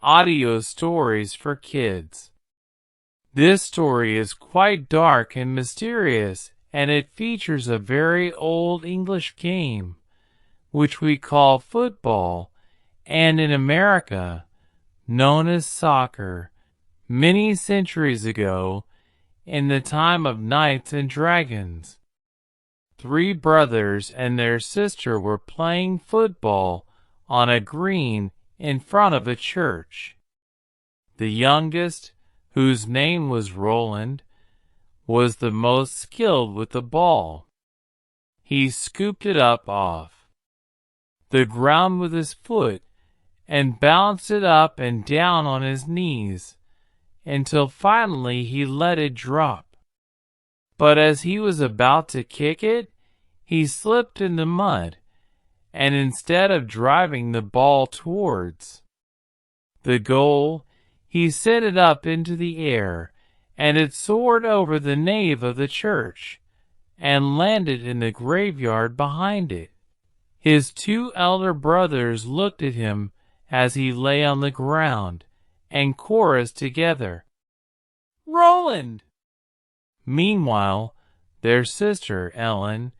audio stories for kids. This story is quite dark and mysterious, and it features a very old English game, which we call football, and in America, known as soccer. Many centuries ago, in the time of knights and dragons, 3 brothers and their sister were playing football on a green in front of a church. The youngest, whose name was Roland, was the most skilled with the ball. He scooped it up off the ground with his foot and bounced it up and down on his knees until finally he let it drop. But as he was about to kick it, he slipped in the mud, and instead of driving the ball towards the goal, he sent it up into the air, and it soared over the nave of the church and landed in the graveyard behind it. His 2 elder brothers looked at him as he lay on the ground and chorused together, "Roland!" Meanwhile, their sister, Ellen,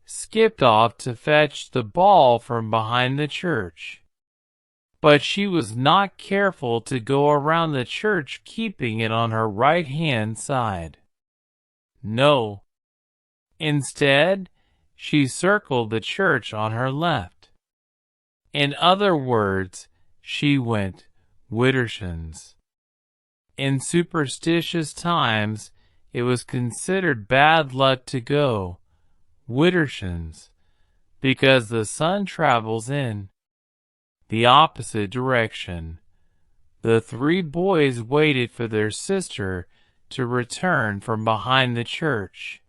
skipped off to fetch the ball from behind the church. But she was not careful to go around the church keeping it on her right-hand side. No. Instead, she circled the church on her left. In other words, she went widdershins. In superstitious times, it was considered bad luck to go widdershins, because the sun travels in the opposite direction. The 3 boys waited for their sister to return from behind the church,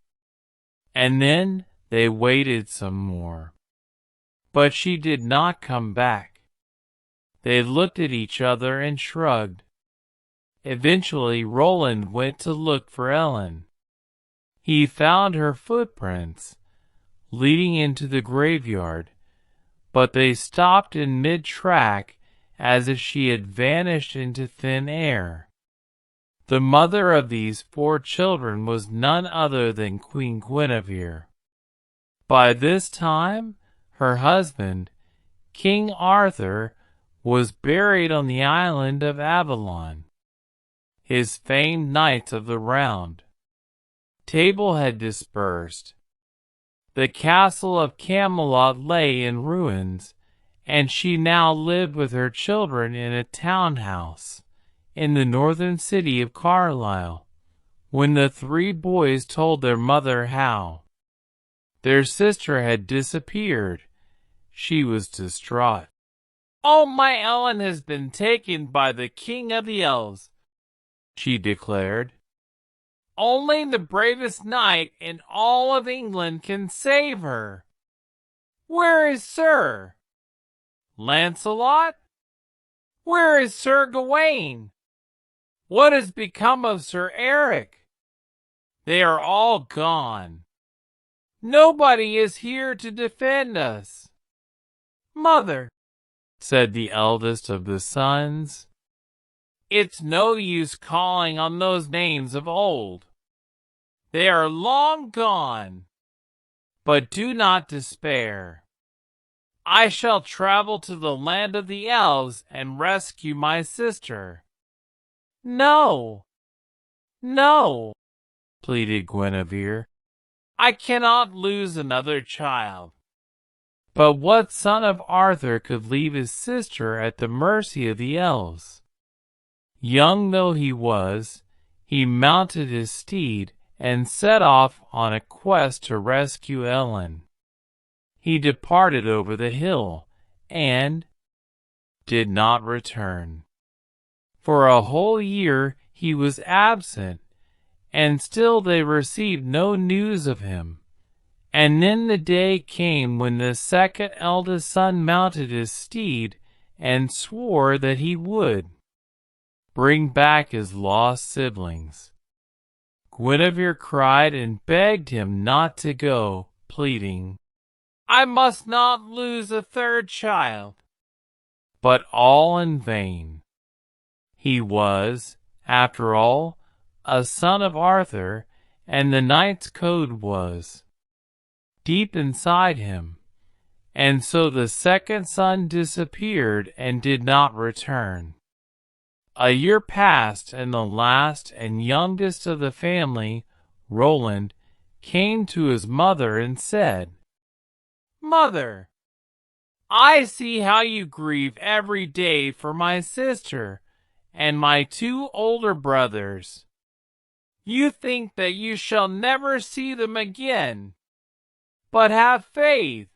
and then they waited some more. But she did not come back. They looked at each other and shrugged. Eventually, Roland went to look for Ellen. He found her footprints leading into the graveyard, but they stopped in mid-track as if she had vanished into thin air. The mother of these 4 children was none other than Queen Guinevere. By this time, her husband, King Arthur, was buried on the island of Avalon. His famed Knights of the Round Table had dispersed. The castle of Camelot lay in ruins, and she now lived with her children in a townhouse in the northern city of Carlisle. When the 3 boys told their mother how their sister had disappeared, she was distraught. "Oh, my Ellen has been taken by the King of the Elves," she declared. "Only the bravest knight in all of England can save her. Where is Sir Lancelot? Where is Sir Gawain? What has become of Sir Eric? They are all gone. Nobody is here to defend us." "Mother," said the eldest of the sons, "it's no use calling on those names of old. They are long gone. But do not despair. I shall travel to the land of the elves and rescue my sister." "No, no," pleaded Guinevere. "I cannot lose another child." But what son of Arthur could leave his sister at the mercy of the elves? Young though he was, he mounted his steed and set off on a quest to rescue Ellen. He departed over the hill, and did not return. For a whole year he was absent, and still they received no news of him. And then the day came when the 2nd eldest son mounted his steed and swore that he would bring back his lost siblings. Guinevere cried and begged him not to go, pleading, "I must not lose a 3rd child." But all in vain. He was, after all, a son of Arthur, and the knight's code was deep inside him. And so the second son disappeared and did not return. A year passed, and the last and youngest of the family, Roland, came to his mother and said, "Mother, I see how you grieve every day for my sister and my two older brothers. You think that you shall never see them again. But have faith.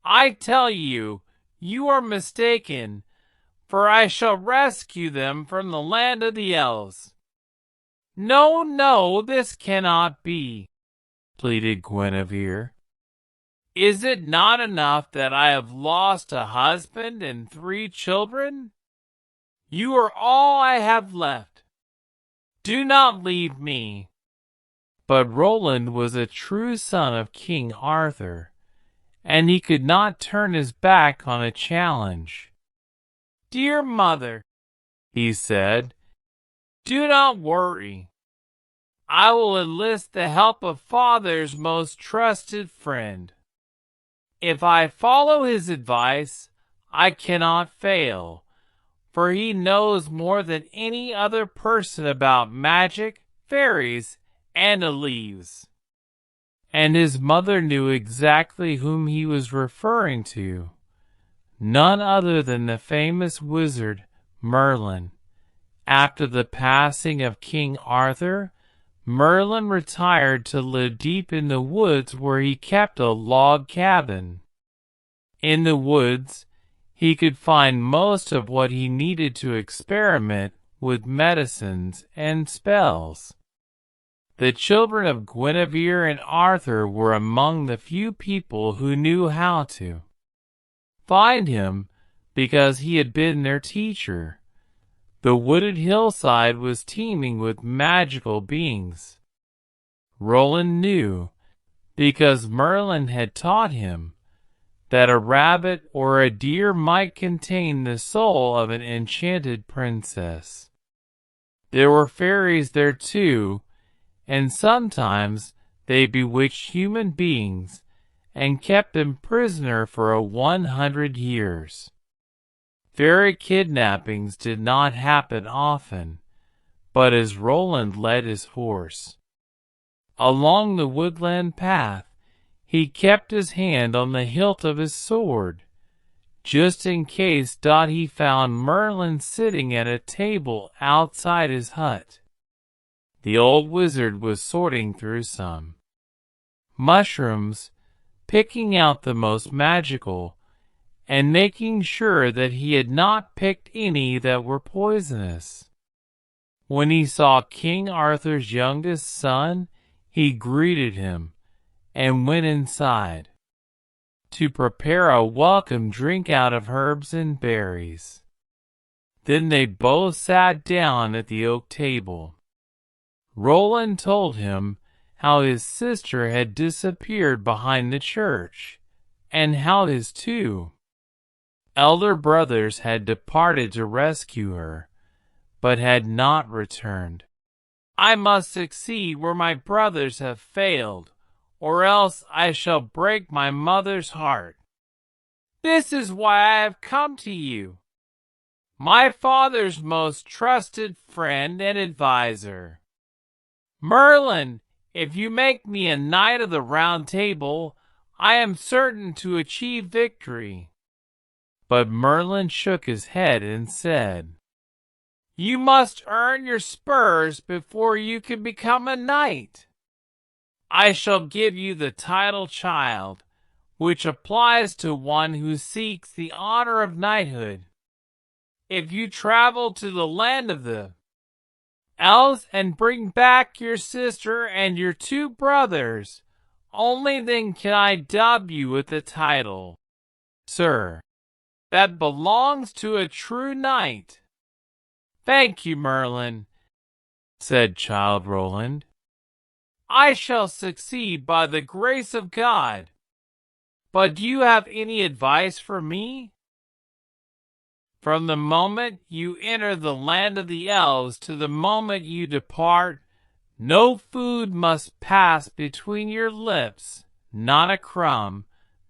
I tell you, you are mistaken, for I shall rescue them from the land of the elves." "No, no, this cannot be," pleaded Guinevere. "Is it not enough that I have lost a husband and 3 children? You are all I have left. Do not leave me." But Roland was a true son of King Arthur, and he could not turn his back on a challenge. "Dear mother," he said, "do not worry. I will enlist the help of father's most trusted friend. If I follow his advice, I cannot fail, for he knows more than any other person about magic, fairies, and the leaves." And his mother knew exactly whom he was referring to. None other than the famous wizard Merlin. After the passing of King Arthur, Merlin retired to live deep in the woods, where he kept a log cabin. In the woods, he could find most of what he needed to experiment with medicines and spells. The children of Guinevere and Arthur were among the few people who knew how to find him, because he had been their teacher. The wooded hillside was teeming with magical beings. Roland knew, because Merlin had taught him, that a rabbit or a deer might contain the soul of an enchanted princess. There were fairies there too, and sometimes they bewitched human beings and kept them prisoner for 100 years. Fairy kidnappings did not happen often, but as Roland led his horse along the woodland path, he kept his hand on the hilt of his sword, just in case he found Merlin sitting at a table outside his hut. The old wizard was sorting through some mushrooms, picking out the most magical, and making sure that he had not picked any that were poisonous. When he saw King Arthur's youngest son, he greeted him and went inside to prepare a welcome drink out of herbs and berries. Then they both sat down at the oak table. Roland told him how his sister had disappeared behind the church, and how his 2 elder brothers had departed to rescue her, but had not returned. "I must succeed where my brothers have failed, or else I shall break my mother's heart. This is why I have come to you, my father's most trusted friend and adviser. Merlin, if you make me a knight of the Round Table, I am certain to achieve victory." But Merlin shook his head and said, "You must earn your spurs before you can become a knight. I shall give you the title child, which applies to one who seeks the honor of knighthood. If you travel to the land of the elves and bring back your sister and your 2 brothers, only then can I dub you with the title, Sir, that belongs to a true knight." "Thank you, Merlin," said Childe Roland. "I shall succeed by the grace of God. But do you have any advice for me?" From the moment you enter the land of the elves to the moment you depart, no food must pass between your lips, not a crumb,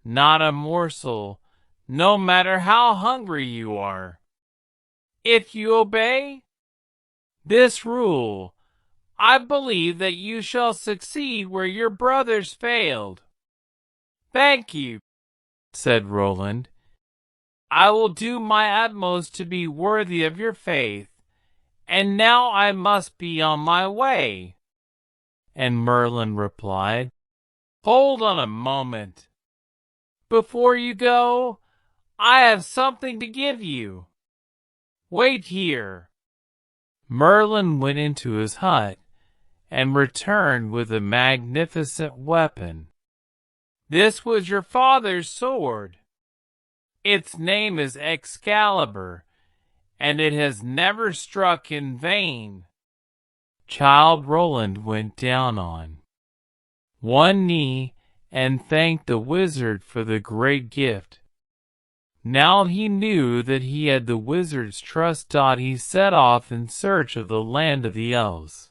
not a morsel, no matter how hungry you are. If you obey this rule, I believe that you shall succeed where your brothers failed. Thank you, said Roland. I will do my utmost to be worthy of your faith, and now I must be on my way. And Merlin replied, Hold on a moment. Before you go, I have something to give you. Wait here. Merlin went into his hut and returned with a magnificent weapon. This was your father's sword. Its name is Excalibur, and it has never struck in vain. Childe Roland went down on one knee and thanked the wizard for the great gift. Now he knew that he had the wizard's trust. He set off in search of the land of the elves.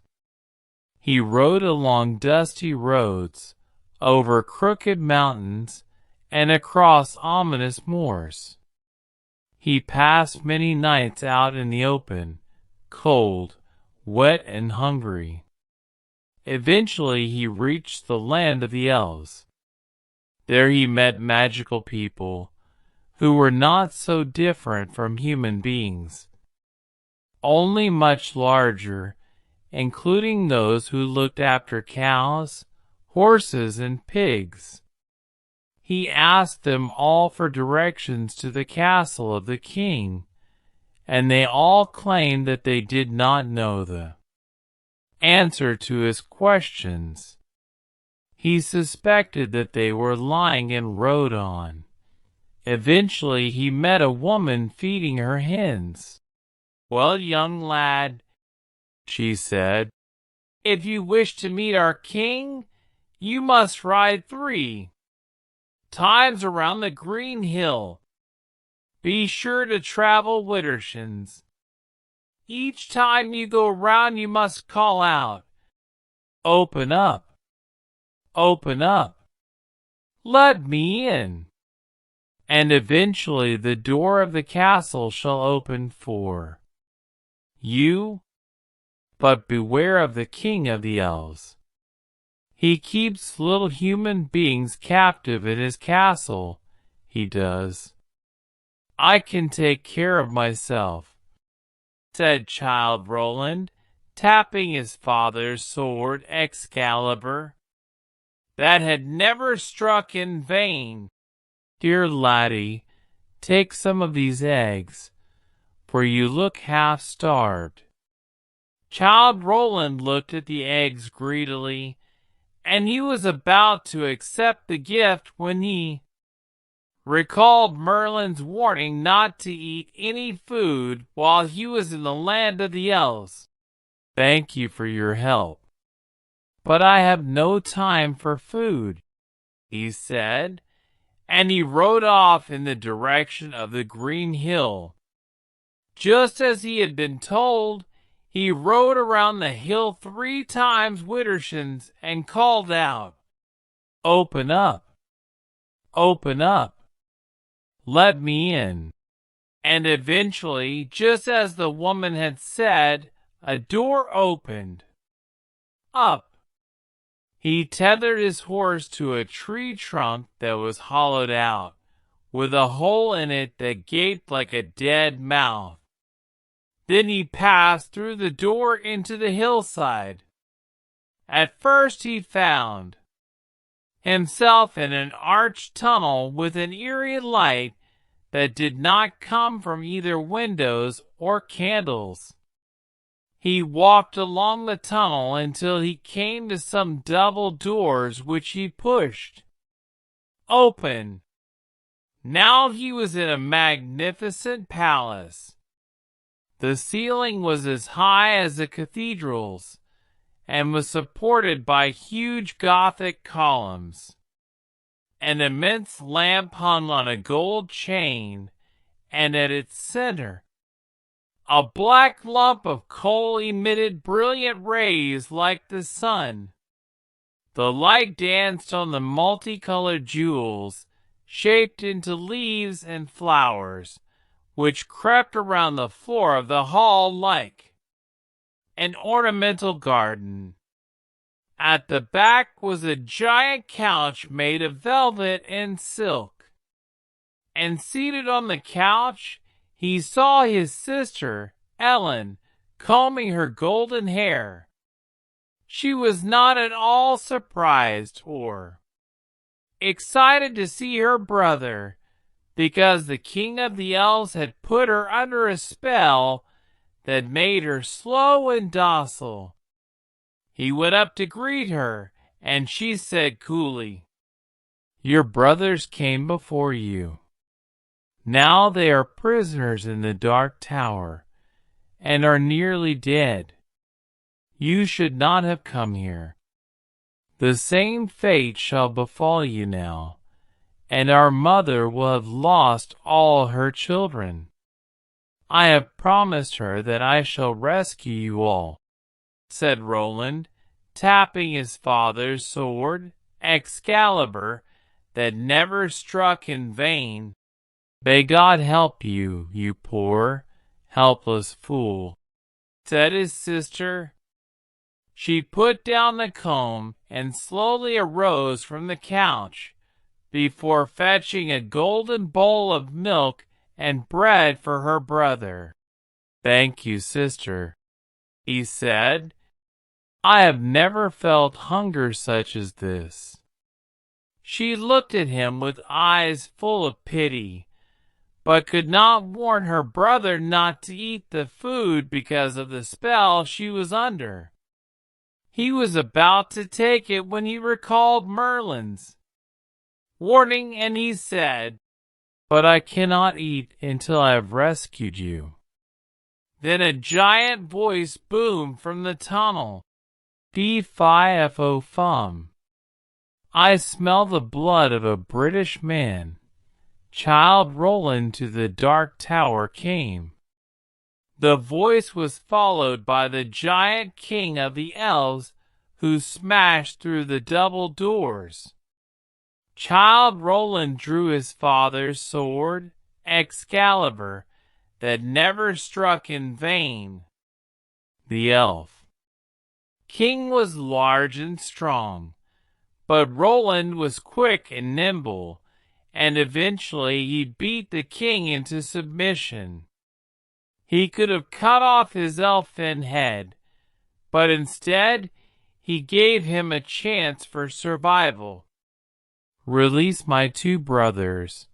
He rode along dusty roads, over crooked mountains, and across ominous moors. He passed many nights out in the open, cold, wet, and hungry. Eventually he reached the land of the elves. There he met magical people, who were not so different from human beings, only much larger, including those who looked after cows, horses, and pigs. He asked them all for directions to the castle of the king, and they all claimed that they did not know the answer to his questions. He suspected that they were lying and rode on. Eventually he met a woman feeding her hens. Well, young lad, she said, if you wish to meet our king, you must ride 3 times around the green hill. Be sure to travel widdershins. Each time you go round you must call out, Open up! Open up! Let me in! And eventually the door of the castle shall open for you. But beware of the king of the elves. He keeps little human beings captive in his castle, he does. I can take care of myself, said Childe Roland, tapping his father's sword Excalibur, that had never struck in vain. Dear laddie, take some of these eggs, for you look half-starved. Childe Roland looked at the eggs greedily, and he was about to accept the gift when he recalled Merlin's warning not to eat any food while he was in the land of the elves. Thank you for your help, but I have no time for food, he said, and he rode off in the direction of the green hill. Just as he had been told, he rode around the hill 3 times widdershins and called out, Open up! Open up! Let me in! And eventually, just as the woman had said, a door opened up. He tethered his horse to a tree trunk that was hollowed out, with a hole in it that gaped like a dead mouth. Then he passed through the door into the hillside. At first he found himself in an arched tunnel with an eerie light that did not come from either windows or candles. He walked along the tunnel until he came to some double doors which he pushed open. Now he was in a magnificent palace. The ceiling was as high as a cathedral's and was supported by huge Gothic columns. An immense lamp hung on a gold chain, and at its center, a black lump of coal emitted brilliant rays like the sun. The light danced on the multicolored jewels, shaped into leaves and flowers, which crept around the floor of the hall like an ornamental garden. At the back was a giant couch made of velvet and silk, and seated on the couch he saw his sister, Ellen, combing her golden hair. She was not at all surprised or excited to see her brother, because the king of the elves had put her under a spell that made her slow and docile. He went up to greet her, and she said coolly, "Your brothers came before you. Now they are prisoners in the dark tower, and are nearly dead. You should not have come here. The same fate shall befall you now, and our mother will have lost all her children. I have promised her that I shall rescue you all," said Roland, tapping his father's sword, Excalibur, that never struck in vain. "May God help you, you poor, helpless fool," said his sister. She put down the comb and slowly arose from the couch, before fetching a golden bowl of milk and bread for her brother. "Thank you, sister," he said. "I have never felt hunger such as this." She looked at him with eyes full of pity, but could not warn her brother not to eat the food because of the spell she was under. He was about to take it when he recalled Merlin's warning, and he said, "But I cannot eat until I have rescued you." Then a giant voice boomed from the tunnel, "Fee-fi-fo-fum. I smell the blood of a British man. Child Roland to the Dark Tower came." The voice was followed by the giant king of the elves, who smashed through the double doors. Child Roland drew his father's sword, Excalibur, that never struck in vain. The elf king was large and strong, but Roland was quick and nimble, and eventually he beat the king into submission. He could have cut off his elfin head, but instead he gave him a chance for survival. "Release my two brothers,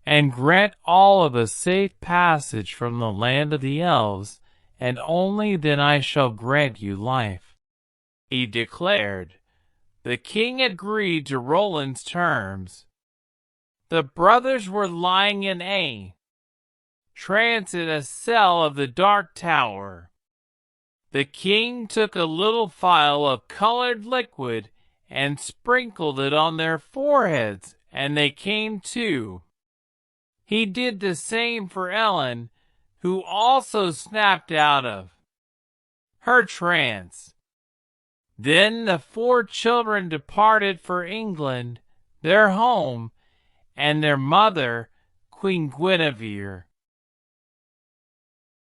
and grant all of us safe passage from the land of the elves, and only then I shall grant you life," he declared. The king agreed to Roland's terms. The brothers were lying in a trance in a cell of the Dark Tower. The king took a little phial of colored liquid and sprinkled it on their foreheads, and they came to. He did the same for Ellen, who also snapped out of her trance. Then the four children departed for England, their home, and their mother, Queen Guinevere,